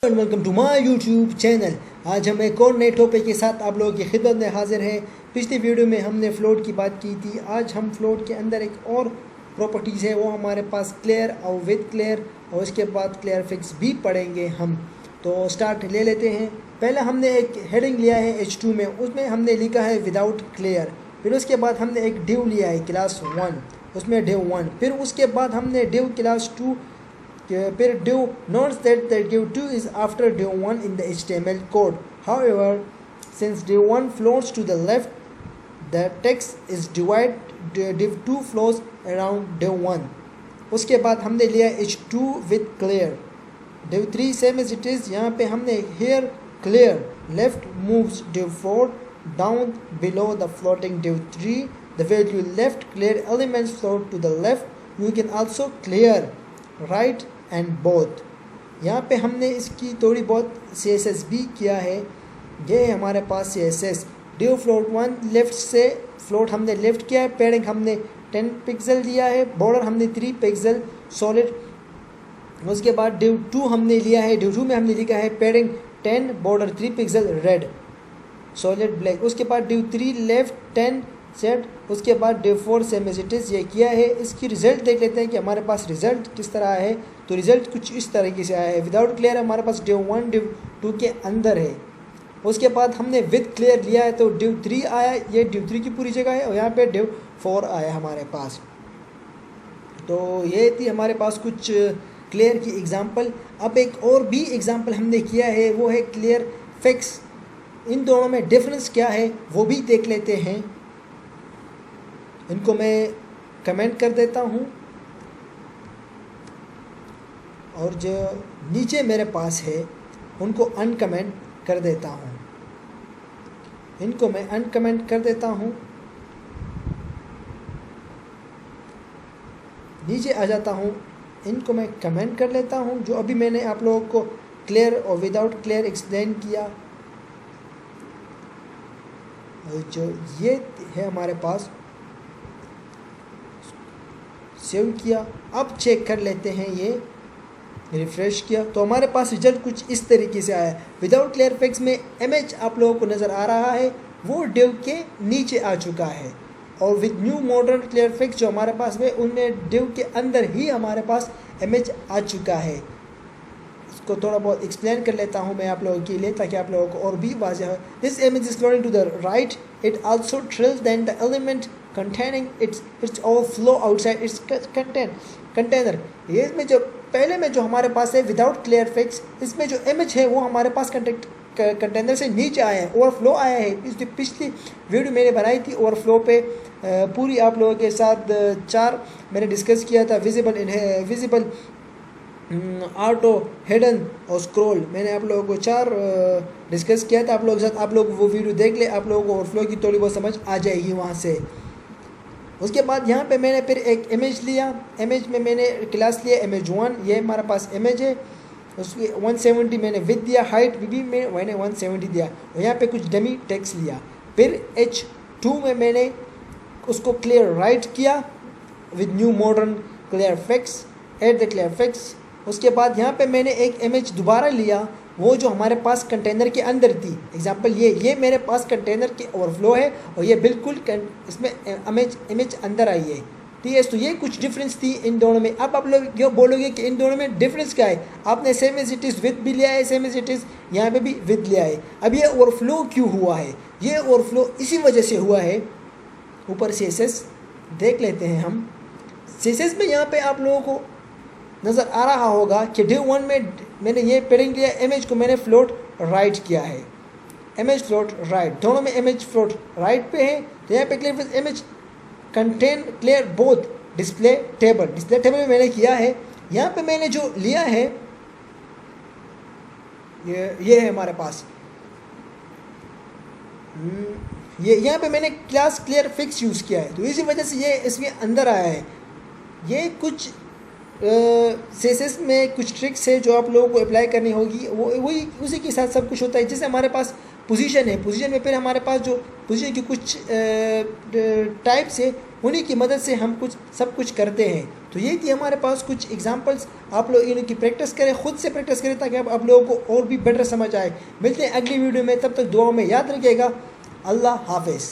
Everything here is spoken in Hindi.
Welcome to my YouTube channel. आज हम एक और नए टॉपिक के साथ आप लोगों की खिदमत में हाजिर हैं। पिछली वीडियो में हमने फ्लोट की बात की थी। आज हम फ्लोट के अंदर एक और प्रॉपर्टीज़ है, वो हमारे पास क्लियर और विद क्लियर, और उसके बाद क्लियर फिक्स भी पढ़ेंगे हम। तो स्टार्ट ले लेते हैं। पहले हमने एक हेडिंग लिया है H2 में, उसमें हमने लिखा है विदाउट क्लियर। फिर उसके बाद हमने एक डिव लिया है क्लास 1, उसमें डिव 1। फिर उसके बाद हमने डिव क्लास 2, फिर div notes that the div 2 is after div 1 in the HTML code. However, since div 1 floats to the left, the text is div 2 flows around div 1. उसके बाद हमने लिया H2 with clear. div 3 same as it is. यहाँ पे हमने here clear left moves div 4 down below the floating div 3. The value left clear elements float to the left. You can also clear right and both. यहाँ पे हमने इसकी थोड़ी बहुत CSS भी किया है। ये है हमारे पास CSS। div float 1 लेफ़्ट से फ्लोट हमने लेफ़्ट किया है। पैडिंग हमने 10 पिक्सल दिया है। बॉर्डर हमने 3 पिक्सल सॉलिड। उसके बाद div 2 हमने लिया है। div 2 में हमने लिखा है padding 10, border 3 pixel red solid black. उसके बाद div 3 लेफ़्ट 10 सेट। उसके बाद div 4 same as it is ये किया है। इसकी रिज़ल्ट देख लेते हैं कि हमारे पास रिज़ल्ट किस तरह है। तो रिज़ल्ट कुछ इस तरीके से आया है। विदाउट क्लियर हमारे पास div 1 div 2 के अंदर है। उसके बाद हमने विद क्लियर लिया है तो div 3 आया, ये div 3 की पूरी जगह है, और यहाँ पे div 4 आया हमारे पास। तो ये थी हमारे पास कुछ क्लियर की एग्ज़ाम्पल। अब एक और भी एग्ज़ाम्पल हमने किया है, वो है क्लियर फिक्स। इन दोनों में डिफरेंस क्या है वो भी देख लेते हैं। इनको मैं कमेंट कर देता हूँ, और जो नीचे मेरे पास है उनको अनकमेंट कर देता हूँ। इनको मैं अनकमेंट कर देता हूँ, नीचे आ जाता हूँ, इनको मैं कमेंट कर लेता हूँ। जो अभी मैंने आप लोगों को क्लियर और विदाउट क्लियर एक्सप्लेन किया, जो ये है हमारे पास, सेव किया। अब चेक कर लेते हैं, ये रिफ़्रेश किया तो हमारे पास रिजल्ट कुछ इस तरीके से आया। विदाउट क्लियर फिक्स में इमेज आप लोगों को नज़र आ रहा है, वो डिव के नीचे आ चुका है। और with new modern clear fix जो हमारे पास है, उनमें डिव के अंदर ही हमारे पास इमेज आ चुका है। इसको थोड़ा बहुत एक्सप्लेन कर लेता हूँ मैं आप लोगों के लिए, ताकि आप लोगों को और भी वाज़ेह हो। This image is floating to the right, it also trails then the element containing its overflow outside its container। ये इसमें जो पहले में जो हमारे पास है विदाउट क्लियर फिक्स, इसमें जो इमेज है वो हमारे पास कंटेनर से नीचे आया है, ओवरफ्लो आया है। इसलिए पिछली वीडियो मैंने बनाई थी ओवरफ्लो पे, पूरी आप लोगों के साथ 4 मैंने डिस्कस किया था। विजिबल ऑटो, हिडन और स्क्रॉल, मैंने आप लोगों को 4 डिस्कस किया था आप लोगों के साथ। आप लोग वो वीडियो देख ले, आप लोगों को ओवरफ्लो की थोड़ी बहुत समझ आ जाएगी वहाँ से। उसके बाद यहाँ पे मैंने फिर एक इमेज लिया। इमेज में मैंने क्लास लिया इमेज 1, ये हमारे पास इमेज है। उसकी 170 मैंने विद दिया, हाइट भी मैंने 170 दिया, और यहाँ पे कुछ डमी टेक्स्ट लिया। फिर H2 में मैंने उसको क्लियर राइट किया with new modern clear fix, add the clear fix. उसके बाद यहाँ पे मैंने एक इमेज दोबारा लिया, वो जो हमारे पास कंटेनर के अंदर थी। एग्जांपल ये मेरे पास कंटेनर के ओवरफ्लो है, और ये बिल्कुल इसमें इमेज अंदर आई है। ठीक है, तो ये कुछ डिफरेंस थी इन दोनों में। अब आप लोग क्यों बोलोगे कि इन दोनों में डिफरेंस क्या है? आपने same as it is with भी लिया है, सेम एज इट इज़ यहाँ पे भी विद लिया है। अब ये ओवरफ्लो क्यों हुआ है? ये ओवरफ्लो इसी वजह से हुआ है। ऊपर CSS देख लेते हैं हम। CSS में यहाँ पे आप लोगों को नज़र आ रहा होगा कि div 1 में मैंने ये पैडिंग लिया, इमेज को मैंने फ्लोट राइट किया है। इमेज फ्लोट राइट, दोनों में इमेज फ्लोट राइट पे है। तो यहाँ पे clear image contain clear both display table में मैंने किया है। यहाँ पे मैंने जो लिया है ये है हमारे पास, ये यहाँ पे मैंने क्लास क्लियर फिक्स यूज़ किया है, तो इसी वजह से ये इसमें अंदर आया है। ये कुछ CSS में कुछ ट्रिक्स है जो आप लोगों को अप्लाई करनी होगी, वो वही उसी के साथ सब कुछ होता है। जैसे हमारे पास पोजीशन है, पोजीशन में फिर हमारे पास जो पोजीशन की कुछ टाइप्स है, उन्हीं की मदद से हम सब कुछ करते हैं। तो ये थी हमारे पास कुछ एग्जांपल्स। आप लोग इनकी प्रैक्टिस करें, खुद से प्रैक्टिस करें ताकि आप लोगों को और भी बेटर समझ आए। मिलते हैं अगली वीडियो में, तब तक दुआओं में याद रखिएगा। अल्लाह हाफिज़।